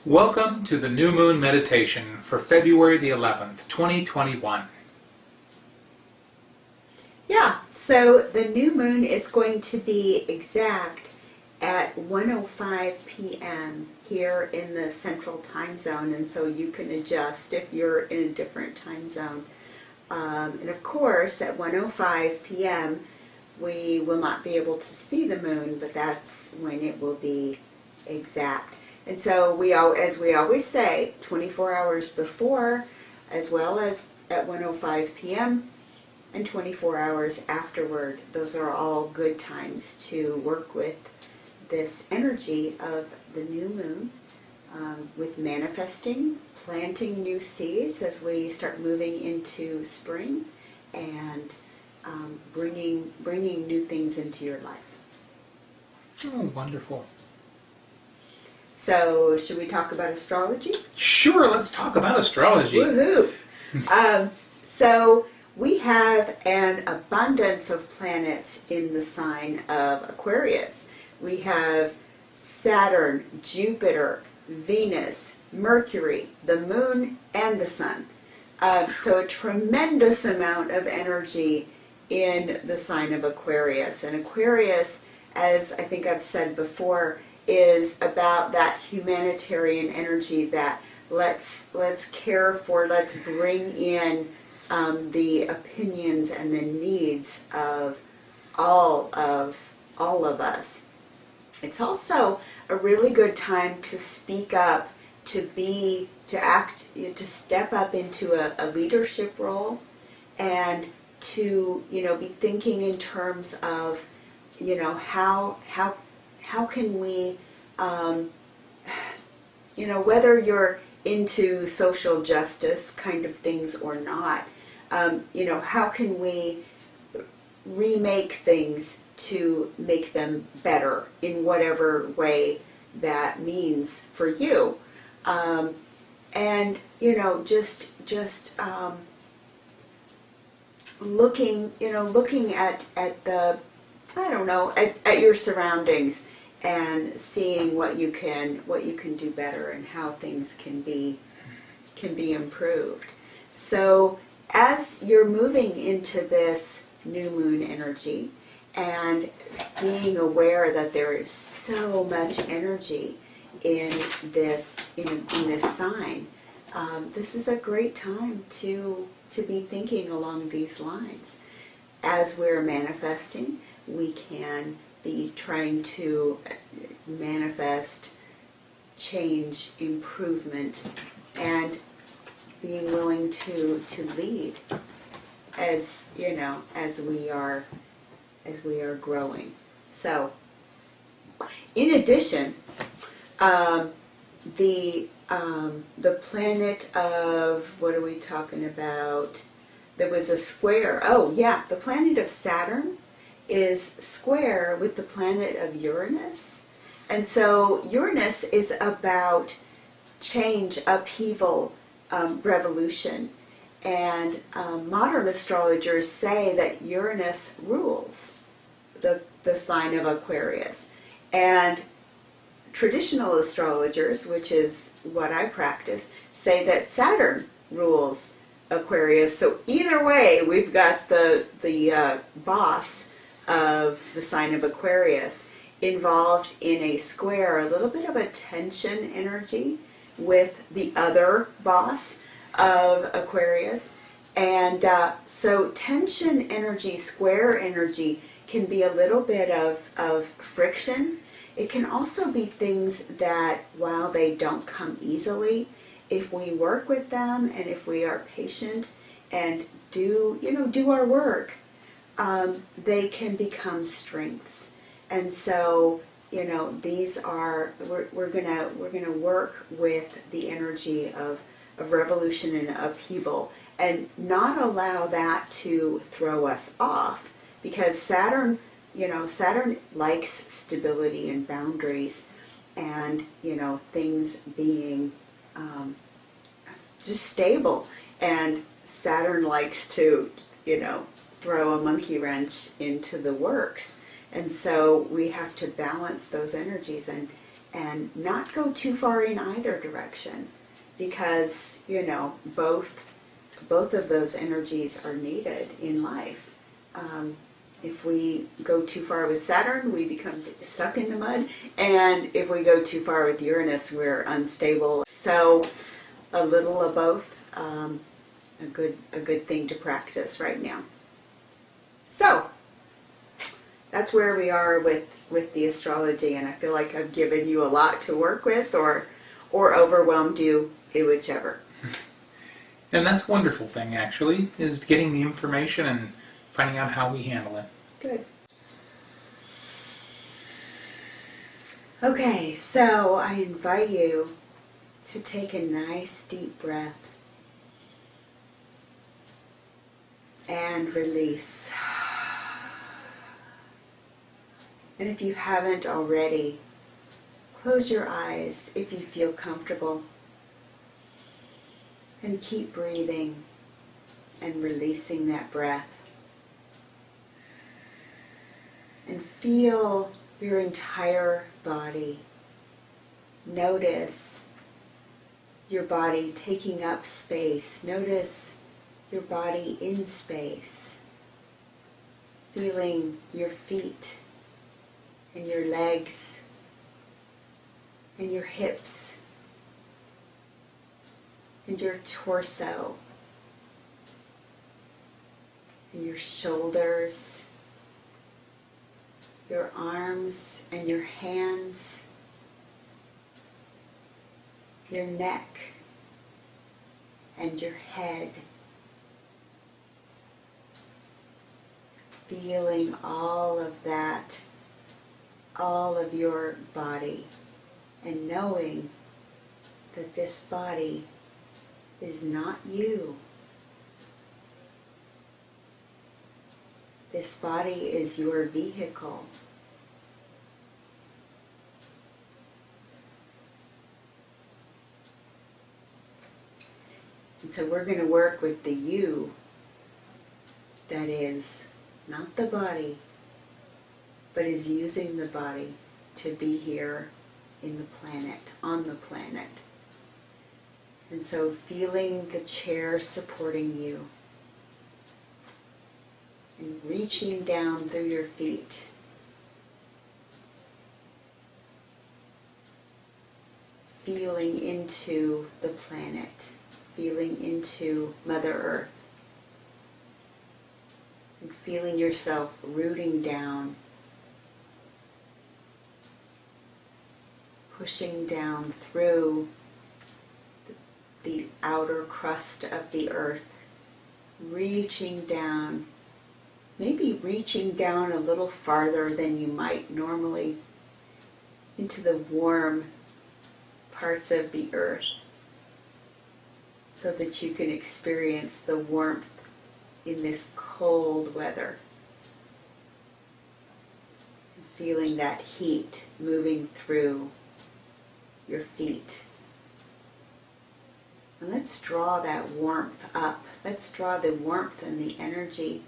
Welcome to the New Moon Meditation for February the 11th, 2021. Yeah, so the new moon is going to be exact at 1:05 p.m. here in the central time zone, and so you can adjust if you're in a different time zone. And of course, at 1:05 p.m., we will not be able to see the moon, but that's when it will be exact. And so as we always say, 24 hours before, as well as at 1:05 p.m., and 24 hours afterward. Those are all good times to work with this energy of the new moon, with manifesting, planting new seeds as we start moving into spring, and bringing new things into your life. Oh, wonderful. So, should we talk about astrology? Sure, let's talk about astrology. Woohoo! So, we have an abundance of planets in the sign of Aquarius. We have Saturn, Jupiter, Venus, Mercury, the moon, and the sun. So a tremendous amount of energy in the sign of Aquarius. And Aquarius, as I think I've said before, is about that humanitarian energy that let's care for, let's bring in the opinions and the needs of all of us. It's also a really good time to speak up, to act, to step up into a leadership role, and to be thinking in terms of how can we whether you're into social justice kind of things or not, how can we remake things to make them better in whatever way that means for you, and just looking at the at your surroundings and seeing what you can do better and how things can be improved. So as you're moving into this new moon energy and being aware that there is so much energy in this sign, this is a great time to be thinking along these lines. As we're manifesting, we can be trying to manifest change, improvement, and being willing to lead as we are growing. So, in addition, the planet of, what are we talking about? There was a square. Oh yeah, the planet of Saturn is square with the planet of Uranus. And so Uranus is about change, upheaval, revolution. And modern astrologers say that Uranus rules the sign of Aquarius. And traditional astrologers, which is what I practice, say that Saturn rules Aquarius. So either way, we've got the boss of the sign of Aquarius involved in a square, a little bit of a tension energy with the other boss of Aquarius. And so tension energy, square energy, can be a little bit of friction. It can also be things that, while they don't come easily, if we work with them and if we are patient and do our work, they can become strengths. And so, these are, we're gonna work with the energy of revolution and upheaval, and not allow that to throw us off, because Saturn likes stability and boundaries, and things being just stable. And Saturn likes to throw a monkey wrench into the works. And so we have to balance those energies. And and not go too far in either direction, because both of those energies are needed in life. If we go too far with Saturn, we become stuck in the mud, and if we go too far with Uranus, we're unstable. So a little of both, a good thing to practice right now. So that's where we are with the astrology, and I feel like I've given you a lot to work with, or overwhelmed you, whichever. And that's a wonderful thing, actually, is getting the information and finding out how we handle it. Good. Okay, so I invite you to take a nice deep breath and release. And if you haven't already, close your eyes if you feel comfortable, and keep breathing and releasing that breath. And feel your entire body. Notice your body taking up space. Notice your body in space. Feeling your feet and your legs and your hips and your torso and your shoulders, your arms and your hands, your neck and your head. Feeling all of that, all of your body, and knowing that this body is not you. This body is your vehicle. And so we're going to work with the you that is not the body, but is using the body to be here in the planet, on the planet. And so feeling the chair supporting you, and reaching down through your feet, feeling into the planet, feeling into Mother Earth, and feeling yourself rooting down, pushing down through the outer crust of the earth, reaching down, maybe reaching down a little farther than you might normally, into the warm parts of the earth, so that you can experience the warmth in this cold weather. Feeling that heat moving through your feet. And let's draw that warmth up. Let's draw the warmth and the energy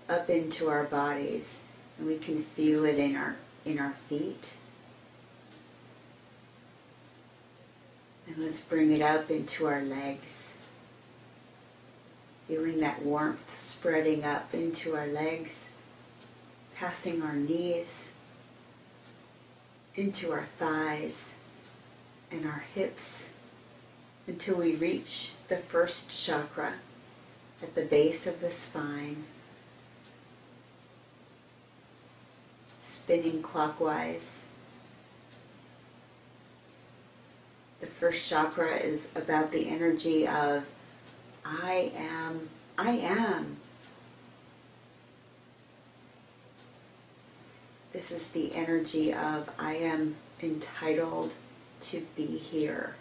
up into our bodies, and we can feel it in our feet. And let's bring it up into our legs. Feeling that warmth spreading up into our legs, passing our knees, into our thighs and our hips, until we reach the first chakra at the base of the spine, spinning clockwise. The first chakra is about the energy of I am. This is the energy of I am entitled to be here.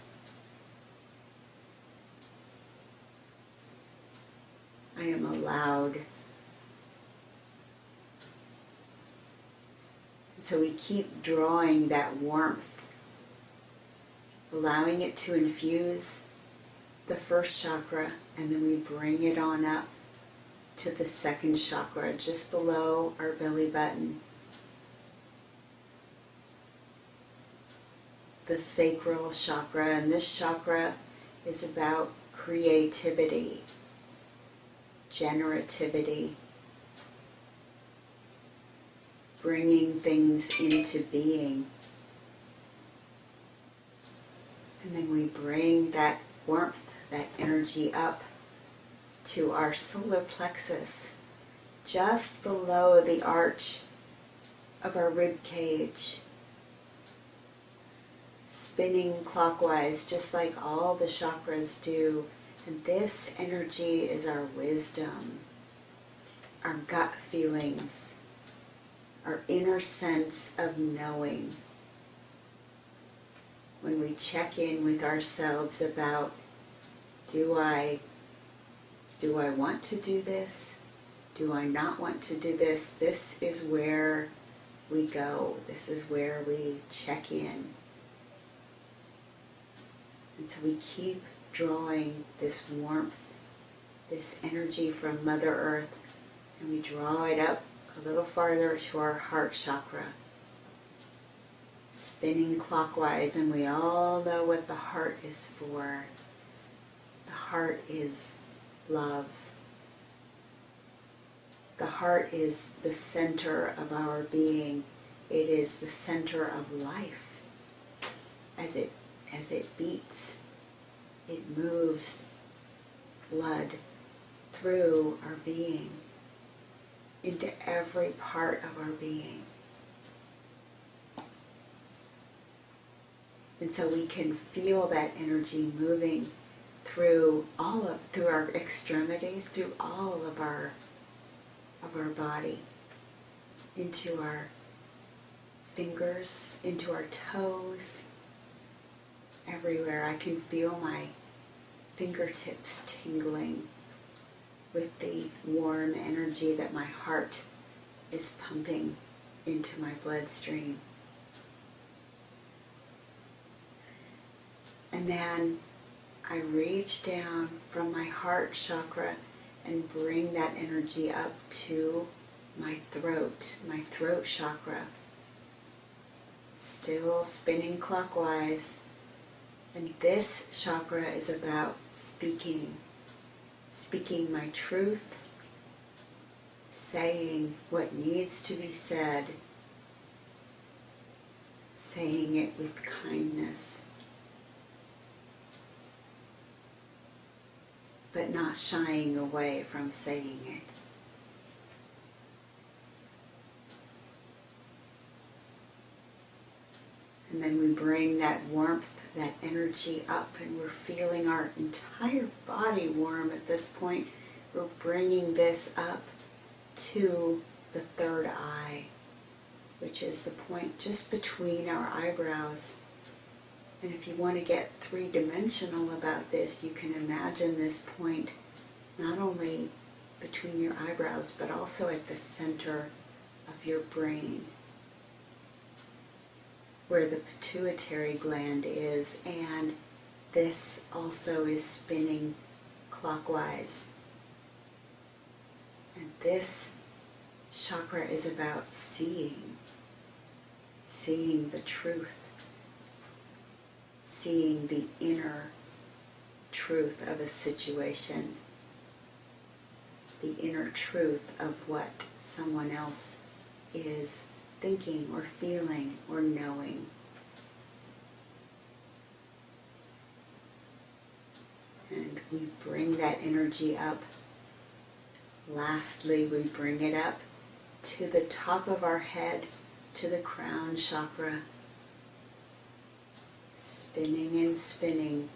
I am allowed. And so we keep drawing that warmth, allowing it to infuse the first chakra, and then we bring it on up to the second chakra, just below our belly button. the sacral chakra, and this chakra is about creativity, generativity, bringing things into being. And then we bring that warmth, that energy up to our solar plexus, just below the arch of our rib cage, spinning clockwise just like all the chakras do. And this energy is our wisdom, our gut feelings, our inner sense of knowing. When we check in with ourselves about, do I want to do this? Do I not want to do this? This is where we go. This is where we check in. And so we keep drawing this warmth, this energy from Mother Earth, and we draw it up a little farther to our heart chakra, spinning clockwise. And we all know what the heart is for. The heart is love. The heart is the center of our being. It is the center of life. As it beats, it moves blood through our being, into every part of our being. And so we can feel that energy moving through our extremities, through all of our body, into our fingers, into our toes, everywhere. I can feel my fingertips tingling with the warm energy that my heart is pumping into my bloodstream. And then I reach down from my heart chakra and bring that energy up to my throat chakra. Still spinning clockwise. And this chakra is about speaking my truth, saying what needs to be said, saying it with kindness, but not shying away from saying it. And then we bring that warmth, that energy up, and we're feeling our entire body warm at this point. We're bringing this up to the third eye, which is the point just between our eyebrows. And if you want to get three-dimensional about this, you can imagine this point not only between your eyebrows, but also at the center of your brain, where the pituitary gland is, and this also is spinning clockwise. And this chakra is about seeing the truth, seeing the inner truth of a situation, the inner truth of what someone else is thinking or feeling or knowing. And we bring that energy up. Lastly, we bring it up to the top of our head, to the crown chakra, spinning and spinning.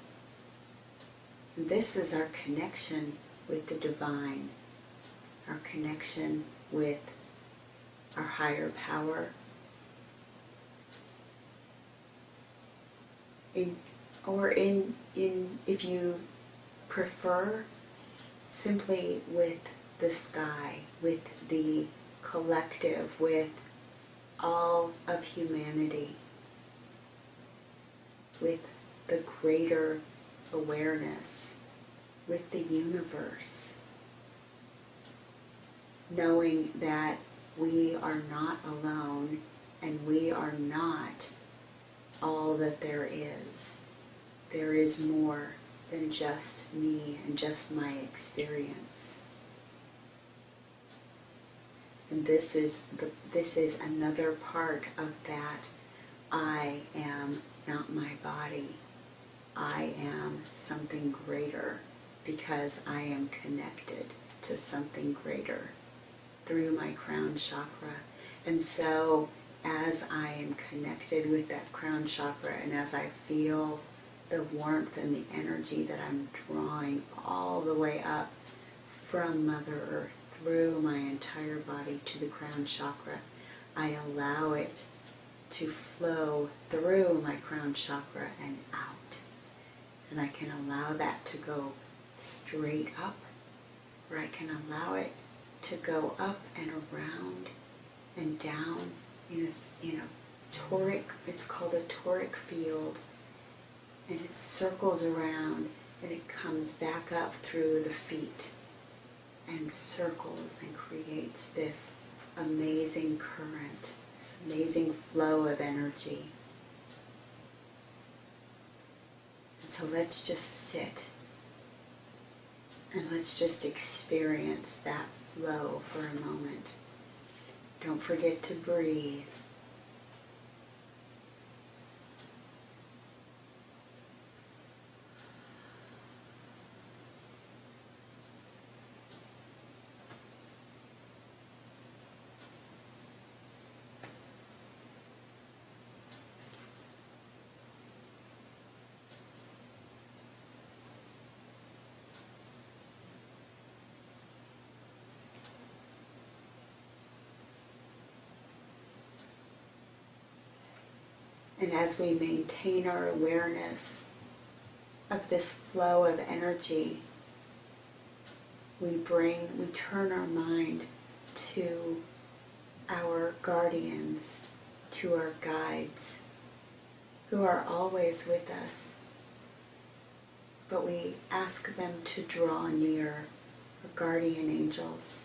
And this is our connection with the divine, our connection with our higher power. If you prefer, simply with the sky, with the collective, with all of humanity, with the greater awareness, with the universe, knowing that we are not alone and we are not all that there is. There is more than just me and just my experience. And this is another part of that. I am not my body. I am something greater because I am connected to something greater through my crown chakra. And so as I am connected with that crown chakra, and as I feel the warmth and the energy that I'm drawing all the way up from Mother Earth through my entire body to the crown chakra, I allow it to flow through my crown chakra and out. And I can allow that to go straight up, or I can allow it to go up and around and down in a toric, it's called a toric field, and it circles around and it comes back up through the feet and circles and creates this amazing current, this amazing flow of energy. And so let's just sit and let's just experience that flow for a moment. Don't forget to breathe. And as we maintain our awareness of this flow of energy, we turn our mind to our guardians, to our guides, who are always with us. But we ask them to draw near, our guardian angels,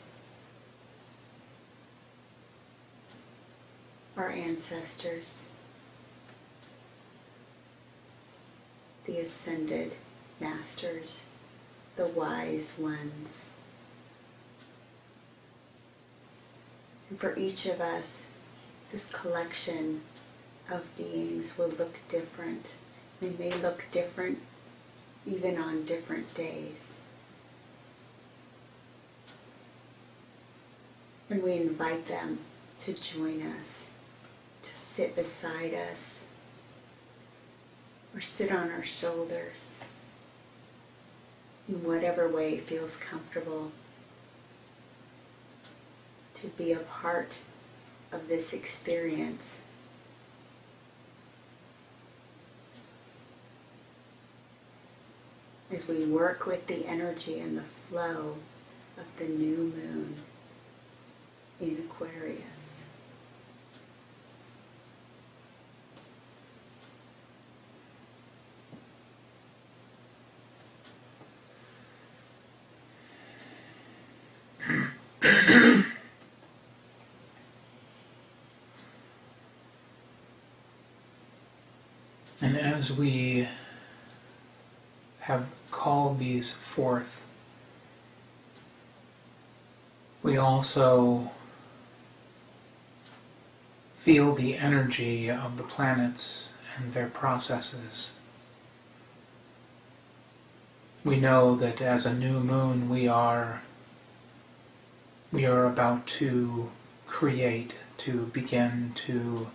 our ancestors, the ascended masters, the wise ones. And for each of us, this collection of beings will look different. They may look different even on different days. And we invite them to join us, to sit beside us, or sit on our shoulders, in whatever way feels comfortable, to be a part of this experience. As we work with the energy and the flow of the new moon in Aquarius. And as we have called these forth, we also feel the energy of the planets and their processes. We know that as a new moon we are about to create, to begin to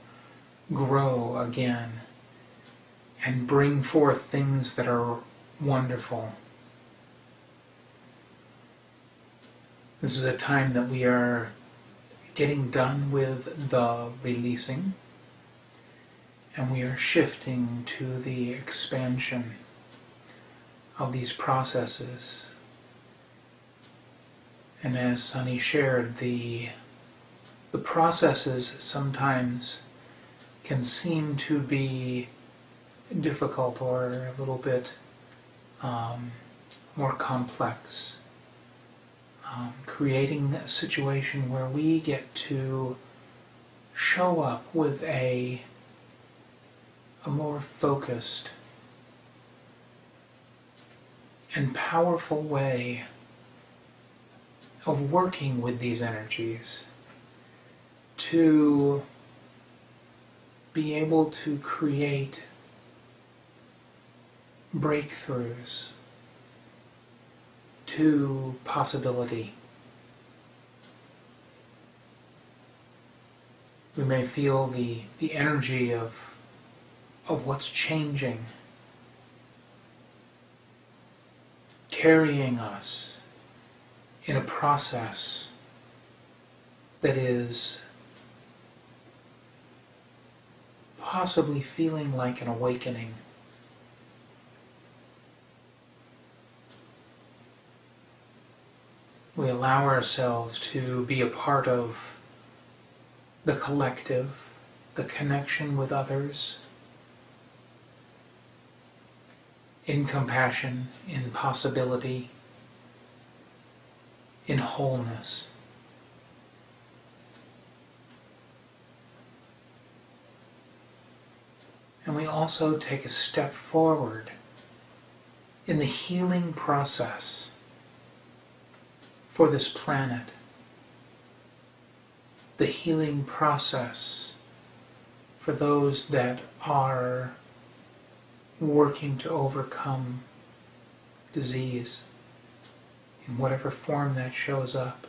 grow again and bring forth things that are wonderful. This is a time that we are getting done with the releasing, and we are shifting to the expansion of these processes. And as Sunny shared, the processes sometimes can seem to be difficult or a little bit more complex. Creating a situation where we get to show up with a a more focused and powerful way of working with these energies to be able to create breakthroughs to possibility. We may feel the energy of what's changing, carrying us in a process that is possibly feeling like an awakening. We allow ourselves to be a part of the collective, the connection with others, in compassion, in possibility, in wholeness. And we also take a step forward in the healing process for this planet, the healing process for those that are working to overcome disease in whatever form that shows up.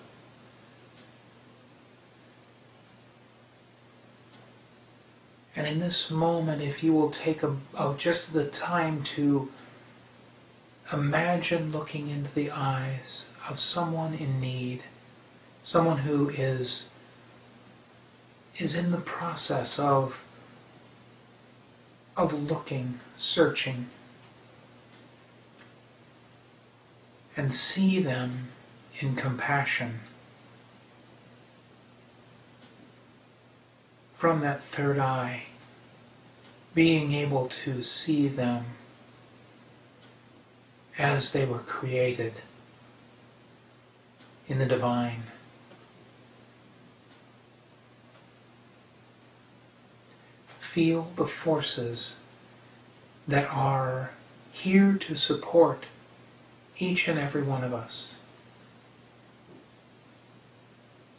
And in this moment, if you will take just the time to imagine looking into the eyes of someone in need, someone who is in the process of looking, searching, and see them in compassion from that third eye, being able to see them as they were created in the divine. Feel the forces that are here to support each and every one of us.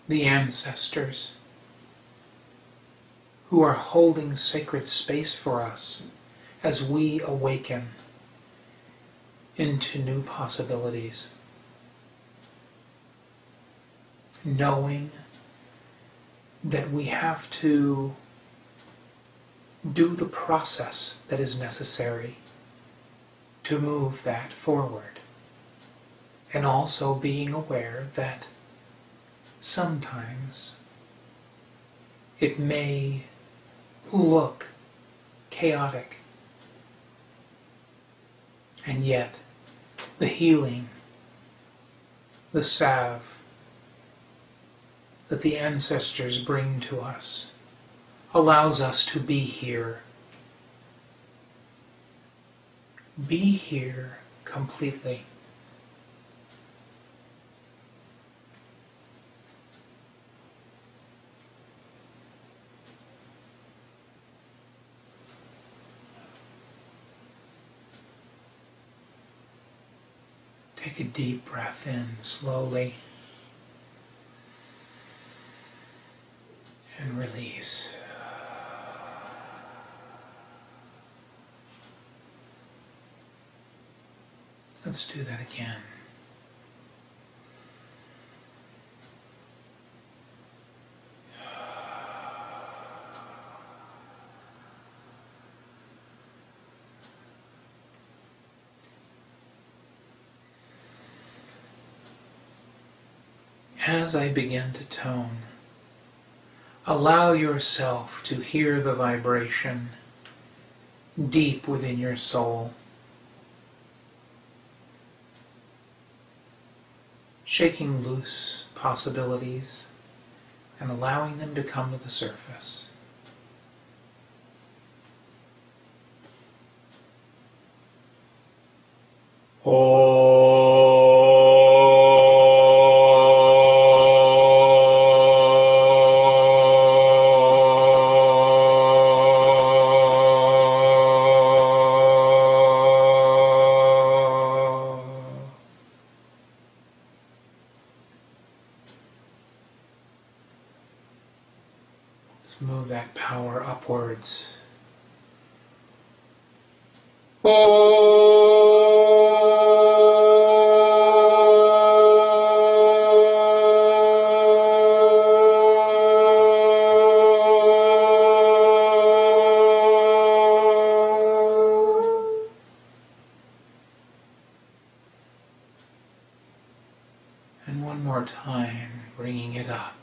The ancestors who are holding sacred space for us as we awaken into new possibilities. Knowing that we have to do the process that is necessary to move that forward. And also being aware that sometimes it may look chaotic, and yet the healing, the salve that the ancestors bring to us allows us to be here. Be here completely. Take a deep breath in slowly and release. Let's do that again. As I begin to tone, allow yourself to hear the vibration deep within your soul, shaking loose possibilities and allowing them to come to the surface. move that power upwards. And one more time, bringing it up.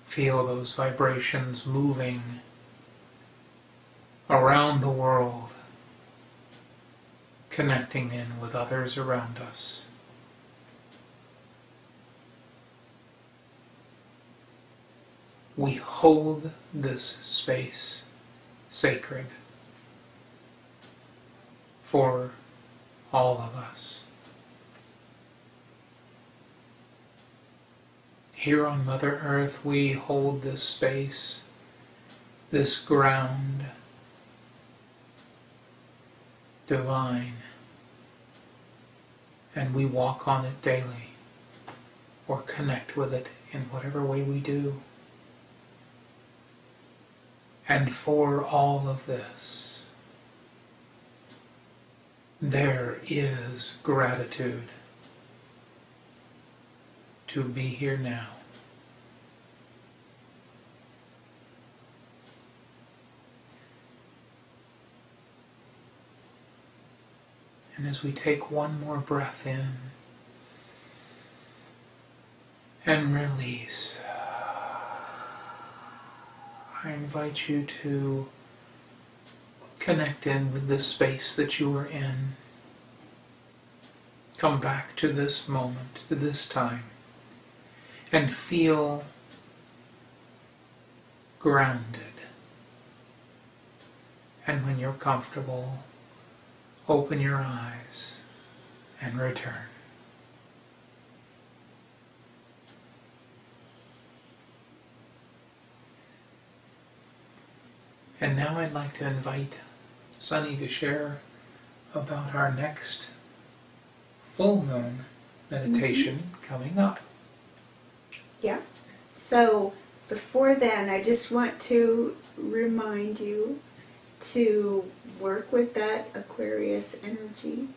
Feel those vibrations moving around the world, connecting in with others around us. We hold this space sacred for all of us. Here on Mother Earth, we hold this space, this ground, divine, and we walk on it daily, or connect with it in whatever way we do. And for all of this, there is gratitude to be here now. And as we take one more breath in and release, I invite you to connect in with this space that you are in. Come back to this moment, to this time, and feel grounded. And when you're comfortable, open your eyes and return. And now I'd like to invite Sunny to share about our next full moon meditation coming up. Yeah. So before then, I just want to remind you to work with that Aquarius energy.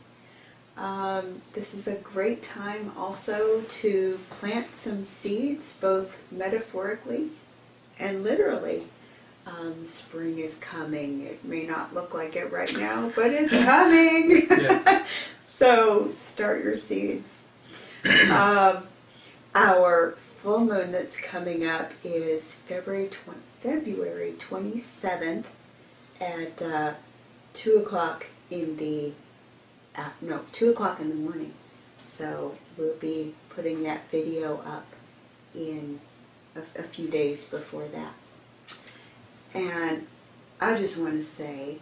This is a great time also to plant some seeds, both metaphorically and literally. Spring is coming. It may not look like it right now, but it's coming. Yes. So start your seeds. Our full moon that's coming up is February 27th at 2 o'clock in the 2 o'clock in the morning. So we'll be putting that video up in a few days before that. And I just want to say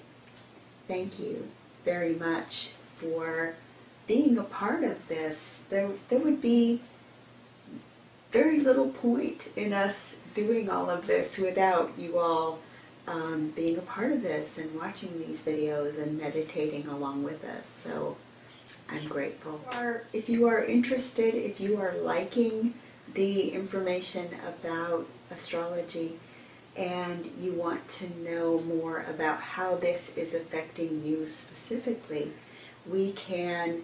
thank you very much for being a part of this. There would be very little point in us doing all of this without you all being a part of this and watching these videos and meditating along with us. So I'm grateful. If you are interested, if you are liking the information about astrology and you want to know more about how this is affecting you specifically, we can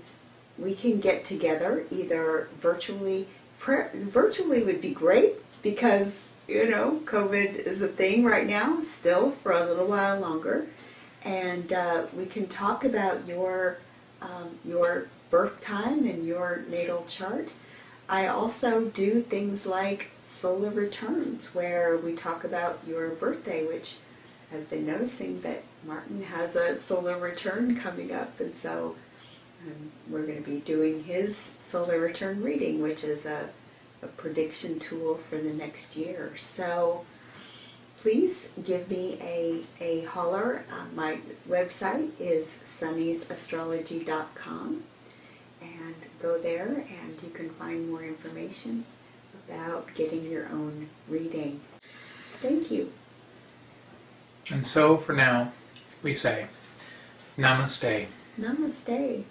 get together either virtually. Virtually would be great because, COVID is a thing right now, still for a little while longer. And we can talk about your birth time and your natal chart. I also do things like solar returns where we talk about your birthday, which I've been noticing that Martin has a solar return coming up, and so we're going to be doing his solar return reading, which is a prediction tool for the next year. So please give me a holler. My website is sunnyesastrology.com, and go there and you can find more information about getting your own reading. Thank you. And so for now, we say, Namaste. Namaste.